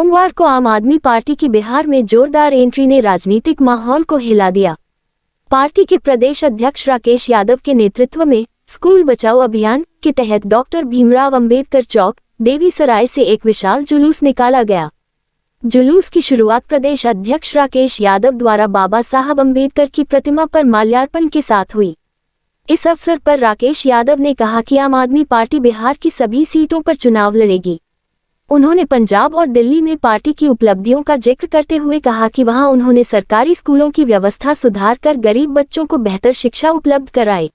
सोमवार को आम आदमी पार्टी की बिहार में जोरदार एंट्री ने राजनीतिक माहौल को हिला दिया। पार्टी के प्रदेश अध्यक्ष राकेश यादव के नेतृत्व में स्कूल बचाओ अभियान के तहत डॉक्टर भीमराव अंबेडकर चौक देवीसराय से एक विशाल जुलूस निकाला गया। जुलूस की शुरुआत प्रदेश अध्यक्ष राकेश यादव द्वारा बाबा साहब अंबेडकर की प्रतिमा पर माल्यार्पण के साथ हुई। इस अवसर पर राकेश यादव ने कहा कि आम आदमी पार्टी बिहार की सभी सीटों पर चुनाव लड़ेगी। उन्होंने पंजाब और दिल्ली में पार्टी की उपलब्धियों का जिक्र करते हुए कहा कि वहां उन्होंने सरकारी स्कूलों की व्यवस्था सुधार कर गरीब बच्चों को बेहतर शिक्षा उपलब्ध कराई।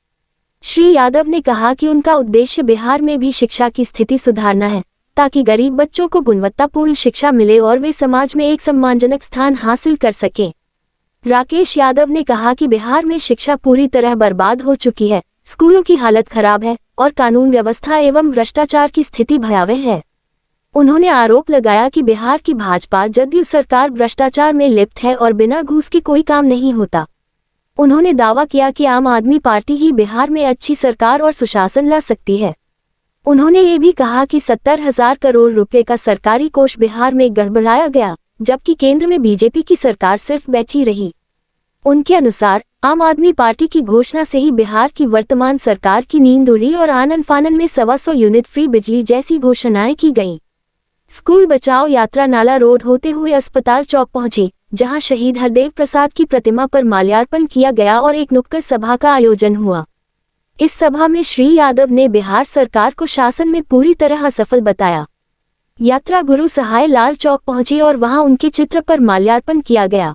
श्री यादव ने कहा कि उनका उद्देश्य बिहार में भी शिक्षा की स्थिति सुधारना है, ताकि गरीब बच्चों को गुणवत्तापूर्ण शिक्षा मिले और वे समाज में एक सम्मानजनक स्थान हासिल कर सकें। राकेश यादव ने कहा कि बिहार में शिक्षा पूरी तरह बर्बाद हो चुकी है, स्कूलों की हालत खराब है और कानून व्यवस्था एवं भ्रष्टाचार की स्थिति भयावह है। उन्होंने आरोप लगाया कि बिहार की भाजपा जदयू सरकार भ्रष्टाचार में लिप्त है और बिना घूस के कोई काम नहीं होता। उन्होंने दावा किया कि आम आदमी पार्टी ही बिहार में अच्छी सरकार और सुशासन ला सकती है। उन्होंने ये भी कहा कि 70,000 करोड़ रुपए का सरकारी कोष बिहार में गड़बड़ाया गया, जबकि केंद्र में बीजेपी की सरकार सिर्फ बैठी रही। उनके अनुसार आम आदमी पार्टी की घोषणा से ही बिहार की वर्तमान सरकार की नींद उड़ी और आनन फानन में 125 यूनिट फ्री बिजली जैसी घोषणाएं की गईं। स्कूल बचाओ यात्रा नाला रोड होते हुए अस्पताल चौक पहुंची, जहां शहीद हरदेव प्रसाद की प्रतिमा पर माल्यार्पण किया गया और एक नुक्कड़ सभा का आयोजन हुआ। इस सभा में श्री यादव ने बिहार सरकार को शासन में पूरी तरह असफल बताया। यात्रा गुरु सहाय लाल चौक पहुंची और वहां उनके चित्र पर माल्यार्पण किया गया।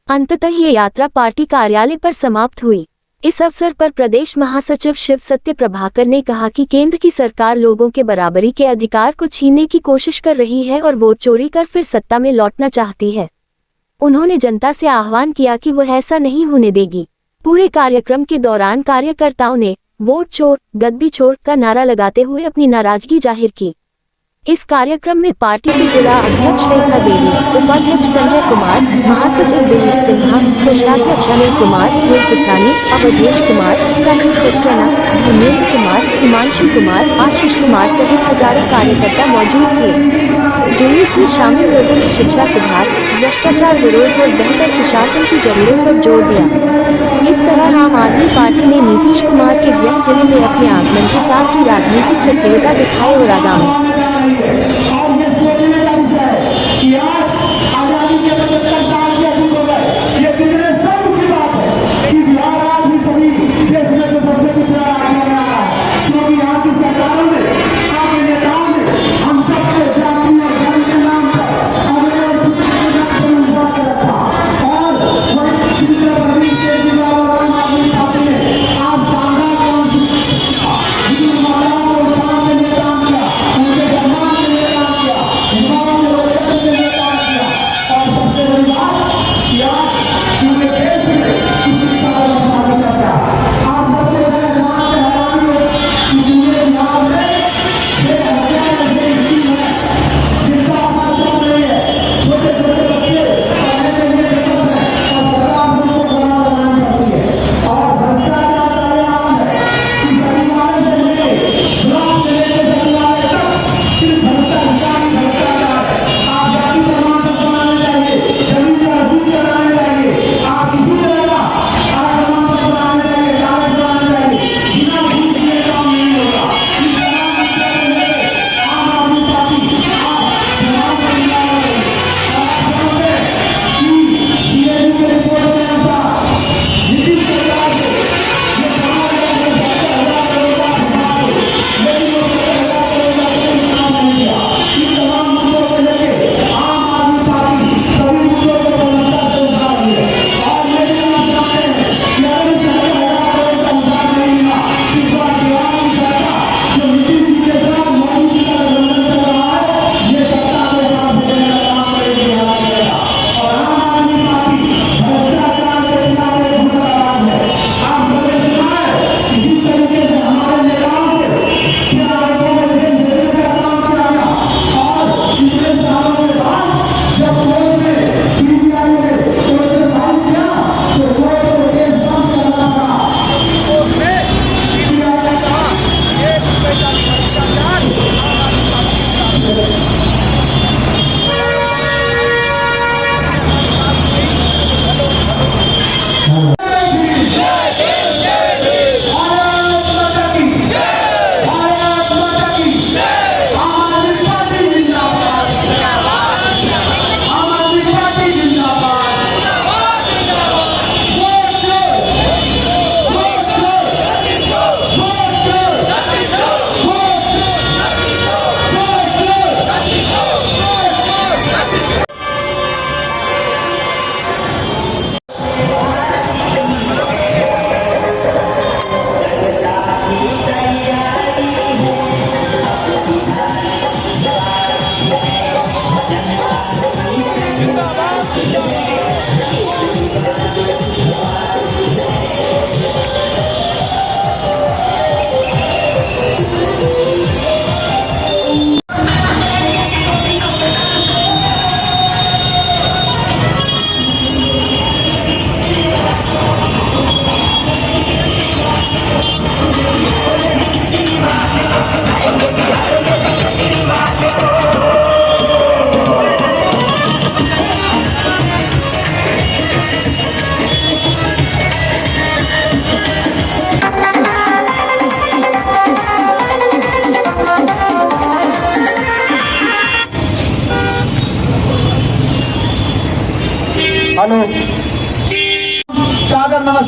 अंततः ये यात्रा पार्टी कार्यालय पर समाप्त हुई। इस अवसर पर प्रदेश महासचिव शिव सत्य प्रभाकर ने कहा कि केंद्र की सरकार लोगों के बराबरी के अधिकार को छीनने की कोशिश कर रही है और वोट चोरी कर फिर सत्ता में लौटना चाहती है। उन्होंने जनता से आह्वान किया कि वह ऐसा नहीं होने देगी। पूरे कार्यक्रम के दौरान कार्यकर्ताओं ने वोट चोर, गद्दी छोड़ का नारा लगाते हुए अपनी नाराजगी जाहिर की। इस कार्यक्रम में पार्टी के जिला अध्यक्ष रेखा देवी, उपाध्यक्ष संजय कुमार, महासचिव दिलीप सिन्हा, कोषाध्यक्ष अनिल कुमार, किसानी, अवधेश कुमार, साहिल सक्सेना, धर्मेंद्र कुमार, हिमांशु कुमार, आशीष कुमार सहित हजारों कार्यकर्ता मौजूद थे। जुलूस में शामिल लोगों ने शिक्षा सुधार, भ्रष्टाचार विरोध और बेहतर सुशासन की जरूरत पर जोर दिया। इस तरह आम आदमी पार्टी ने नीतीश कुमार के गृह जिले में अपने आगमन के साथ ही राजनीतिक सक्रियता दिखाई और आगामी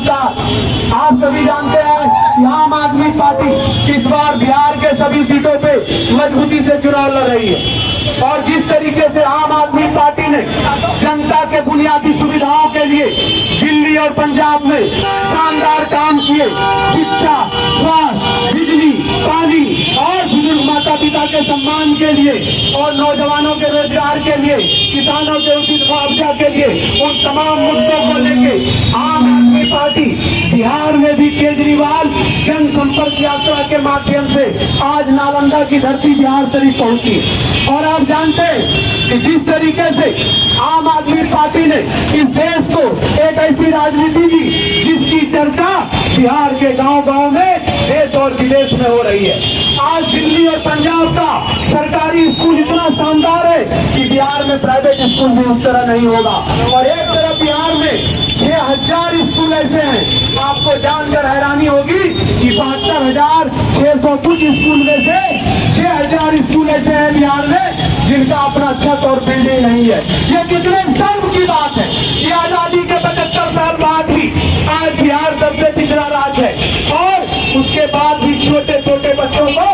नमस्कार। आप सभी जानते हैं कि आम आदमी पार्टी इस बार बिहार के सभी सीटों पे मजबूती से चुनाव लड़ रही है और जिस तरीके से आम आदमी पार्टी ने जनता के बुनियादी सुविधाओं के लिए दिल्ली और पंजाब में शानदार काम किए, शिक्षा, स्वास्थ्य, बिजली, पानी और बुजुर्ग माता पिता के सम्मान के लिए और नौजवानों के रोजगार के लिए, किसानों के उचित मुआवजा के लिए, उन तमाम मुद्दों को लेके आम आदमी पार्टी बिहार में भी केजरीवाल जनसंपर्क यात्रा के माध्यम से आज नालंदा की धरती बिहार शरीफ पहुंची। और आप जानते हैं कि जिस तरीके से आम आदमी पार्टी ने इस देश को एक ऐसी राजनीति दी जिसकी चर्चा बिहार के गांव-गांव में, देश और विदेश में हो रही है। आज दिल्ली और पंजाब का सरकारी स्कूल इतना शानदार है कि बिहार में प्राइवेट स्कूल भी उस तरह नहीं होगा। और एक तरफ बिहार में 6000 स्कूल ऐसे हैं, आपको जानकर हैरानी होगी कि 72,600 कुछ स्कूल में से 6000 स्कूल ऐसे हैं बिहार में जिनका अपना छत और बिल्डिंग नहीं है। ये कितने शर्म की बात है कि आजादी के 75 साल बाद भी आज बिहार सबसे पिछड़ा राज्य है और उसके बाद भी छोटे छोटे बच्चों को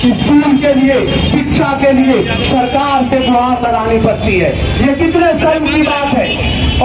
स्कूल के लिए, शिक्षा के लिए सरकार से गुहार लगानी पड़ती है। ये कितने शर्म की बात है।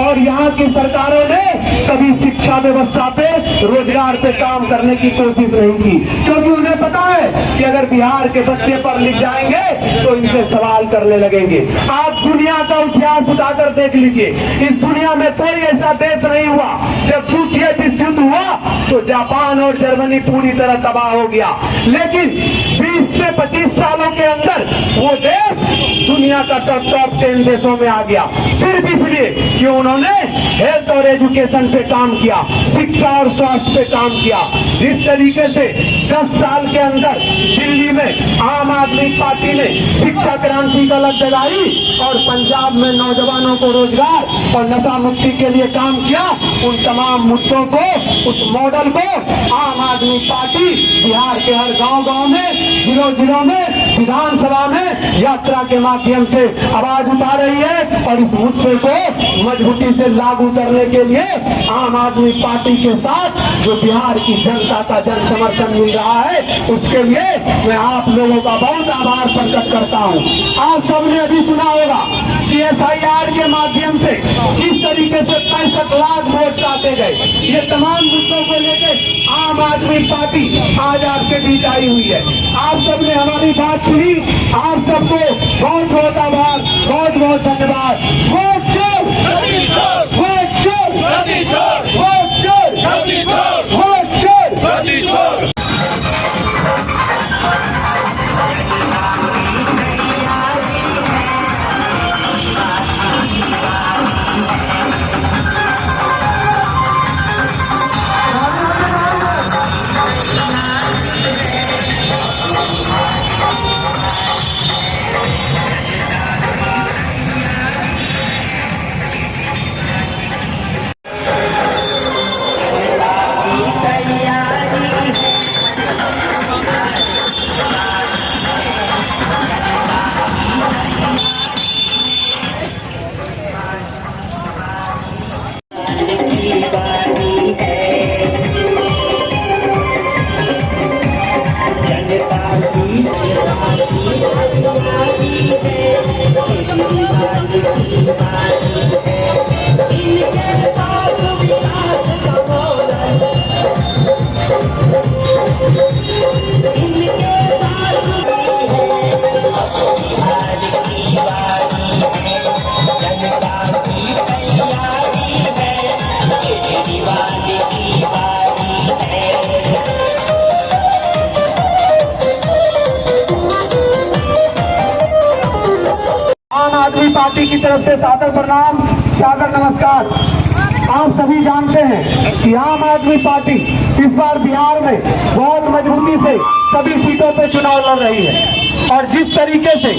और यहाँ की सरकारों ने कभी शिक्षा व्यवस्था पे, रोजगार पे काम करने की कोशिश नहीं की, क्योंकि उन्हें पता है कि अगर बिहार के बच्चे पढ़ लिख जाएंगे तो इनसे सवाल करने लगेंगे। आप दुनिया का इतिहास उठाकर देख लीजिए, इस दुनिया में कोई ऐसा देश नहीं हुआ जब द्वितीय विश्व युद्ध हुआ तो जापान और जर्मनी पूरी तरह तबाह हो गया, लेकिन 20 से 25 सालों के अंदर वो देश दुनिया का टॉप 10 देशों में आ गया, सिर्फ इसलिए कि उन्होंने हेल्थ और एजुकेशन पे काम किया, शिक्षा और स्वास्थ्य पे काम किया। जिस तरीके से 10 साल के अंदर दिल्ली में आम आदमी पार्टी ने शिक्षा क्रांति का लत जगाई और पंजाब में नौजवानों को रोजगार और नशा मुक्ति के लिए काम किया, उन तमाम मुद्दों को, उस मॉडल को आम आदमी पार्टी बिहार के हर गांव-गांव में, जिलों में, विधानसभा में यात्रा के माध्यम से आवाज उठा रही है। और इस मुद्दे को मजबूती से लागू करने के लिए आम आदमी पार्टी के साथ जो बिहार की जनता का जन समर्थन मिल रहा है, उसके लिए मैं आप लोगों का बहुत आभार प्रकट करता हूं। आप सबने अभी सुना होगा कि SIR के माध्यम से किस तरीके से 65 लाख वोट काटे गए। ये तमाम मुद्दों को लेकर आम आदमी पार्टी आज आपके बीच आई हुई है। आप सबने हमारी बात सुनी, आप सबको बहुत बहुत आभार, बहुत बहुत धन्यवाद। वोट चोर, वोट चोर, वोट चोर, वोट चोर। आदमी पार्टी की तरफ से सादर प्रणाम, सादर नमस्कार। आप सभी जानते हैं कि आम आदमी पार्टी इस बार बिहार में बहुत मजबूती से सभी सीटों पे चुनाव लड़ रही है और जिस तरीके से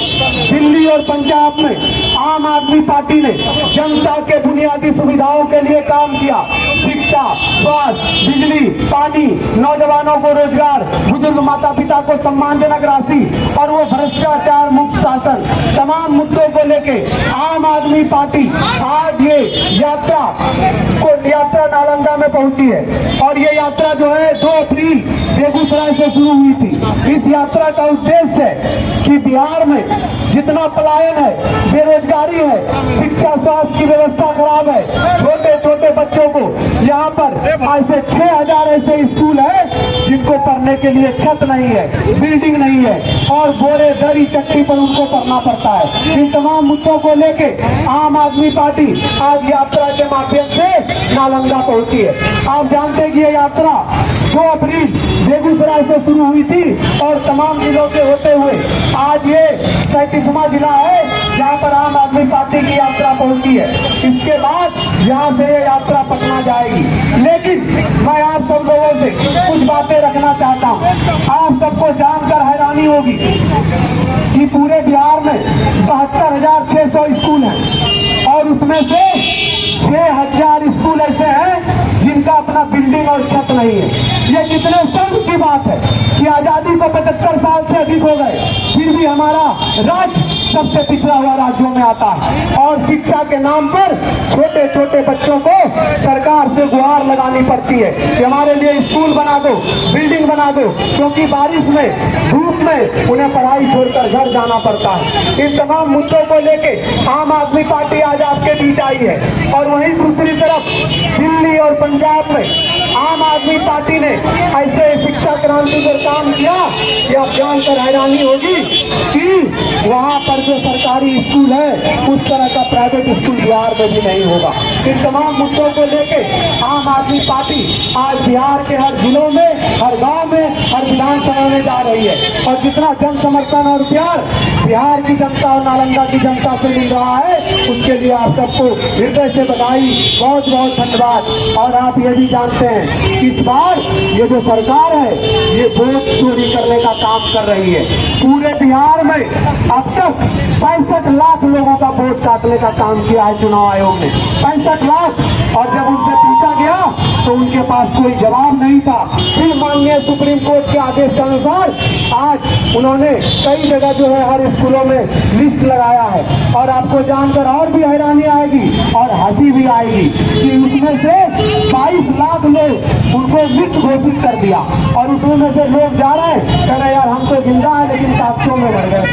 दिल्ली और पंजाब में आम आदमी पार्टी ने जनता के बुनियादी सुविधाओं के लिए काम किया, शिक्षा, स्वास्थ्य, बिजली, पानी, नौजवानों को रोजगार, बुजुर्ग माता पिता को सम्मानजनक राशि और वो भ्रष्टाचार मुक्त शासन, तमाम मुद्दों को लेके आम आदमी पार्टी आज ये यात्रा नालंदा में पहुंची है। और ये यात्रा जो है 2 अप्रैल बेगूसराय से शुरू हुई थी। इस यात्रा का उद्देश्य है कि बिहार में जितना पलायन है, बेरोजगारी है, शिक्षा स्वास्थ्य की व्यवस्था खराब है, छोटे छोटे बच्चों को यहाँ पर ऐसे 6000 ऐसे स्कूल है जिनको पढ़ने के लिए छत नहीं है, बिल्डिंग नहीं है और बोरे दरी चट्टी पर उनको पढ़ना पड़ता है। इन तमाम मुद्दों को लेके आम आदमी पार्टी आज यात्रा के माध्यम से नालंदा पहुंची है। आप जानते हैं कि ये यात्रा 2 अप्रैल बेगूसराय से शुरू हुई थी और तमाम जिलों से होते हुए आज ये 37वां जिला है जहाँ पर आम आदमी पार्टी की यात्रा पहुंची है। इसके बाद यहाँ से ये यात्रा पटना जाएगी। लेकिन मैं आप सब लोगों से कुछ बातें रखना चाहता हूँ। आप सबको जानकर हैरानी होगी कि पूरे बिहार में 72,600 स्कूल हैं और उसमें से 6,000 स्कूल ऐसे हैं जिनका अपना बिल्डिंग और छत नहीं है। ये कितने शर्म की बात है कि आजादी को 75 साल से अधिक हो गए, फिर भी हमारा राज्य सबसे पिछड़ा हुआ राज्यों में आता है। और शिक्षा के नाम पर छोटे छोटे बच्चों को सरकार से गुहार लगानी पड़ती है कि हमारे लिए स्कूल बना दो, बिल्डिंग बना दो, क्योंकि बारिश में धूप में उन्हें पढ़ाई छोड़कर घर जाना पड़ता है। इन तमाम मुद्दों को लेके आम आदमी पार्टी आज आपके बीच आई है। और वहीं दूसरी तरफ दिल्ली और पंजाब में आम आदमी पार्टी ने ऐसे शिक्षा क्रांति पर काम किया कि आप जानकर हैरानी होगी कि वहाँ पर जो सरकारी स्कूल है उस तरह का प्राइवेट स्कूल बिहार में भी नहीं होगा। इन तमाम मुद्दों को लेके आम आदमी पार्टी आज बिहार के हर जिलों में, हर गांव में, हर विधानसभा में जा रही है। और जितना जन समर्थन और प्यार बिहार की जनता और नालंदा की जनता से मिल रहा है उसके लिए आप सबको हृदय से बधाई, बहुत बहुत धन्यवाद। और आप ये भी जानते हैं इस बार ये जो सरकार है ये वोट चोरी करने का काम कर रही है। पूरे बिहार में अब तक 65 लाख लोगों का वोट काटने का काम किया है चुनाव आयोग ने, 65 लाख। और जब उनसे पूछा गया तो उनके पास कोई जवाब नहीं था। फिर माननीय सुप्रीम कोर्ट के आदेश के अनुसार आज उन्होंने कई जगह जो है हर स्कूलों में लिस्ट लगाया है। और आपको जानकर और भी हैरानी आएगी और हंसी भी आएगी कि उसमें से 22 लाख लोग उनको मृत घोषित कर दिया। और उसमें से लोग जा रहे हैं कह रहे यार हम तो जिंदा है लेकिन कागजों में मर गए।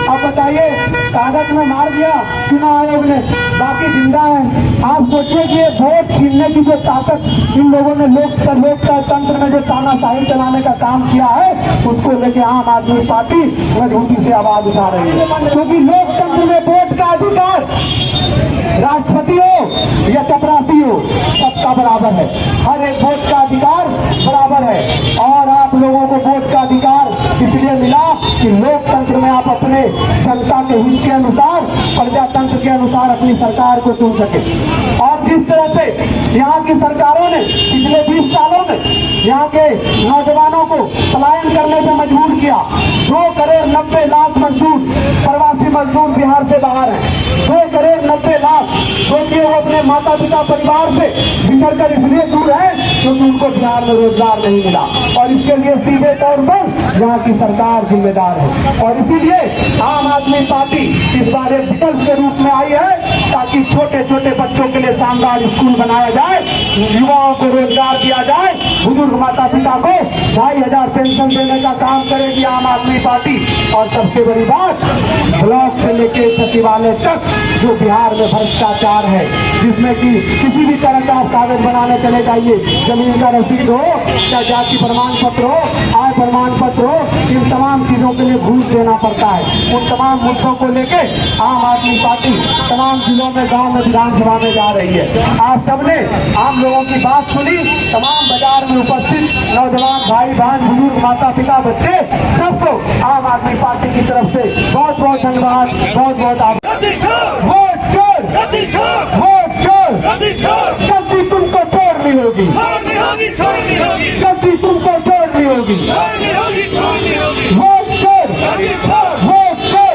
अब बताइए, कागज में मार दिया चुनाव आयोग ने, बाकी जिंदा है। आप सोचिए कि ये वोट छीनने की जो ताकत इन लोगों ने लोकतंत्र में जो तानाशाही चलाने का काम किया है उसको लेके आम आदमी पार्टी मजबूती से आवाज उठा रही है। क्योंकि लोकतंत्र में वोट का अधिकार राष्ट्रपति हो या चपरासी हो सबका बराबर है। हर एक वोट का अधिकार बराबर है। और आप लोगों को वोट का अधिकार इसलिए मिला कि लोकतंत्र में आप अपने जनता के हित के अनुसार, प्रजातंत्र के अनुसार अपनी सरकार को चुन सके। और जिस तरह से यहाँ की सरकारों ने पिछले 20 सालों में यहाँ के नौजवानों को पलायन करने से मजबूर किया। 2 करोड़ 90 लाख मजदूर, प्रवासी मजदूर बिहार से बाहर हैं। 2 करोड़ 90 लाख। सोचिए वो अपने माता पिता परिवार से बिछड़ कर इसलिए दूर है क्योंकि उनको बिहार में रोजगार नहीं मिला। और इसके लिए सीधे तौर पर यहाँ की सरकार जिम्मेदार है। और इसीलिए आम आदमी पार्टी इस बार एक विकल्प के रूप में आई है ताकि छोटे छोटे बच्चों के लिए शानदार स्कूल बनाया जाए, युवाओं को रोजगार दिया जाए, बुजुर्ग माता पिता को 2,500 पेंशन देने का काम करेगी आम आदमी पार्टी। और सबसे बड़ी बात, ब्लॉक से लेके सचिवालय तक जो बिहार में भ्रष्टाचार है, जिसमें कि किसी भी तरह का आप कागज बनाने चले जाइए, जमीन का रसीद हो या जाति प्रमाण पत्र हो, आय प्रमाण पत्र हो, इन तमाम चीजों के लिए घूस देना पड़ता है। उन तमाम मुद्दों को लेके आम आदमी पार्टी तमाम जिलों में, गांव में, विधानसभा में जा रही है। आप सबने आम लोगों की बात सुनी। तमाम बाजार में उपस्थित नौजवान भाई बहन, बुजुर्ग माता पिता, बच्चे, सबको आम आदमी पार्टी की तरफ से बहुत बहुत धन्यवाद, बहुत बहुत आभार। वोट चोर, वोट चोर, गलती तुमको छोड़नी होगी, गलती तुमको छोड़नी होगी। वोट चोर, वोट चोर।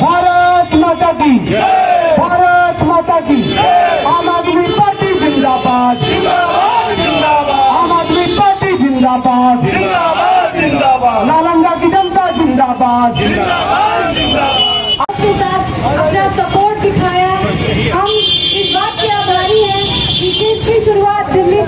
भारत माता की, भारत माता की। आम आदमी पार्टी जिंदाबाद, आम आदमी पार्टी जिंदाबाद, नालंदा की जनता जिंदाबाद। आपके साथ अपना सपोर्ट दिखाया। हम इस बात के आभारी हैं कि इसकी शुरुआत दिल्ली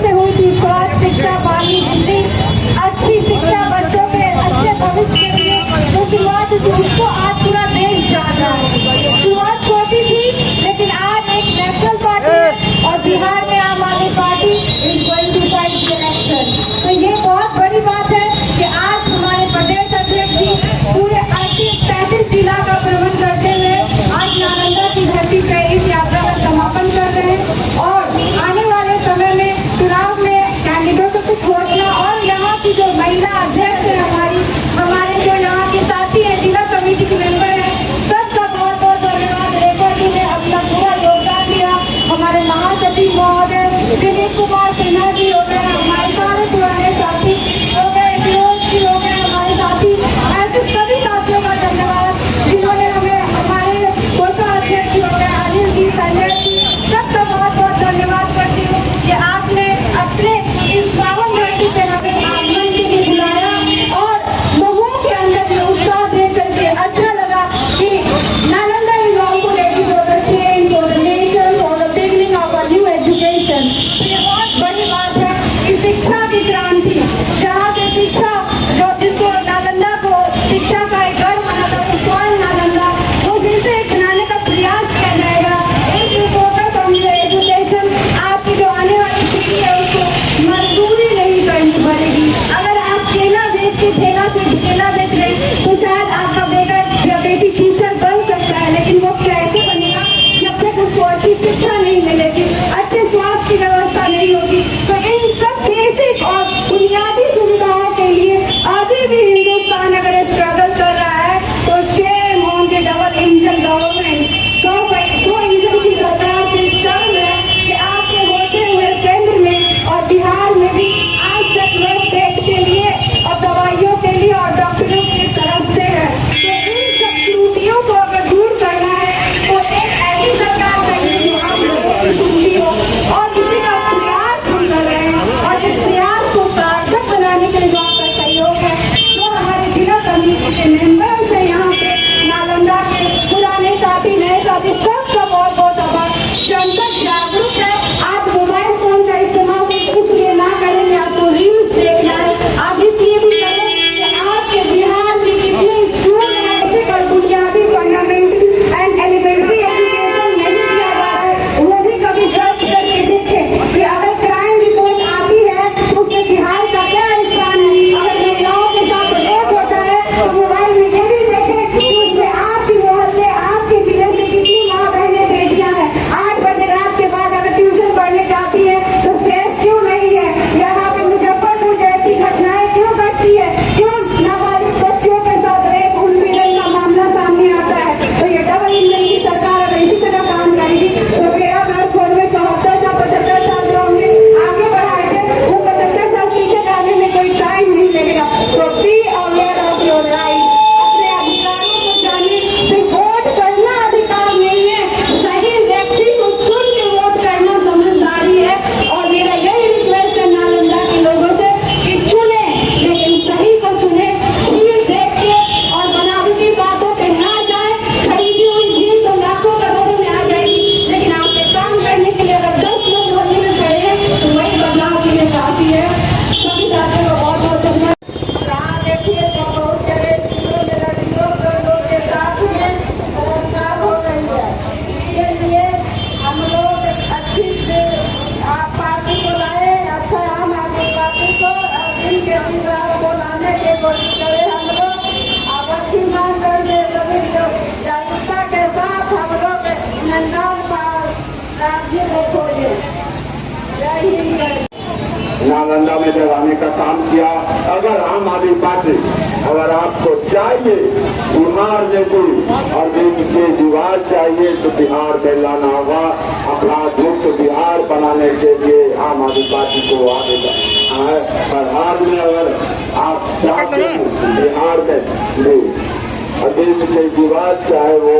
के ठेला से ठेला बेच रहे हैं, तो शायद आपका बेटा या बेटी टीचर बन सकता है, लेकिन वो कैसे बनेगा जब तक उसको अच्छी शिक्षा नहीं मिलेगी, अच्छे स्वास्थ्य की व्यवस्था नहीं होगी। तो इन सब बेसिक और बुनियादी सुविधाओं के लिए अभी भी हिंदुस्तान अगर स्ट्रगल कर रहा है तो shame on the double engine government. दो इंजन की सरकार से शर्म है कि आपके होते हुए केंद्र में और बिहार में भी आज तक लोग पेट के लिए और दवाइयों के लिए और डॉक्टरों की तरफ से है। तो इन सब त्रुटियों को अगर दूर करना है तो एक ऐसी सरकार चाहिए जो आप लोगों की सुनती हो और किसी का प्रयास हम कर रहे हैं, और इस प्रयास को सार्थक बनाने के लिए जो आपका सहयोग है, तो हमारे जिला समिति के मेंबर्स है यहाँ पे, नालंदा के पुराने साथी नए साथी सबका बहुत बहुत आभार। जनता जागरूक है, आप मोबाइल फोन का इस्तेमाल इसलिए ना करें, आपको रील्स देखना है, आप इसलिए भी करें कि आपके बिहार में कितने स्कूल हैं और बुनियादी फंडामेंटल एंड एलिमेंट्री एजुकेशन नहीं किया जा रहा है, वो भी कभी सर्च करके देखें कि अगर क्राइम रिपोर्ट आती है तो उसमें बिहार का क्या स्थान है। अगर महिलाओं के साथ रेप होता है तो मोबाइल में ये भी देखें कि उसमें आपकी मोहल्ले आपके जिले से कितनी माँ बहनें बेटियां हैं 8 बजे रात के बाद अगर ट्यूशन पढ़ने जाती है तो सेफ क्यों नहीं है। यहाँ पे मुजफ्फरपुर जैसी घटनाएं क्यों घटती है, क्यों नाबालिग बच्चियों के साथ रेप उन्मूलन का मामला सामने आता है। तो ये डबल इंजन की सरकार अगर इसी तरह काम करेगी तो मेरा घर खोल में 74 साल 75 साल जो हमने आगे बढ़ाए थे वो 75 साल पीछे जाने में कोई टाइम नहीं लगेगा। तो be aware of your right, अपने अधिकारों को जानिए। सिर्फ वोट करना अधिकार नहीं है, सही व्यक्ति को चुन के वोट करना समझदारी है। और मेरा यही रिक्वेस्ट है नालंदा के लोगों से कि चुने, लेकिन सही को चुने, भीड़ देख के और बनावटी बातों पे ना जाए। खरीदी हुई भीड़ तो लाखों करोड़ों में आ जाएगी, लेकिन आपके काम करने के लिए अगर 10 लोग होली में खड़े हैं तो वही बदलाव के लिए काफी है। सभी साथियों को बहुत बहुत धन्यवाद। यहाँ देखिए तो बहुत जगह स्कूलों में लड़कियों लोगों के साथ में बलात्कार हो रही है। इसके लिए हम लोग अच्छी से पार्टी को लाए, अच्छा आम आदमी पार्टी को इनके अधिकार को लाने की कोशिश करें। हम लोग अब अच्छी मांग करके सभी जागरूकता के साथ हम लोग नंदान राज्य को खोले। जय हिंद जय नालंदा में जगाने का काम किया। अगर आम आदमी पार्टी अगर आपको चाहिए बिहार में कोई अरविंद केजरीवाल चाहिए तो बिहार में लाना होगा। अपराध मुक्त बिहार बनाने के लिए आम आदमी पार्टी को आगे बढ़ना है। और हाल में अगर आप चाहते हैं बिहार में अरविंद केजरीवाल चाहे वो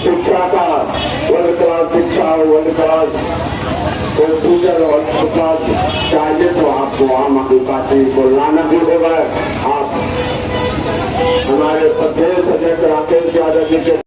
शिक्षा का वर्ल्ड क्लास शिक्षा वर्ल्ड क्लास कंप्यूटर और चाहिए तो आपको आम आदमी पार्टी को लाना भी होगा। आप हमारे प्रदेश अध्यक्ष राकेश यादव जी के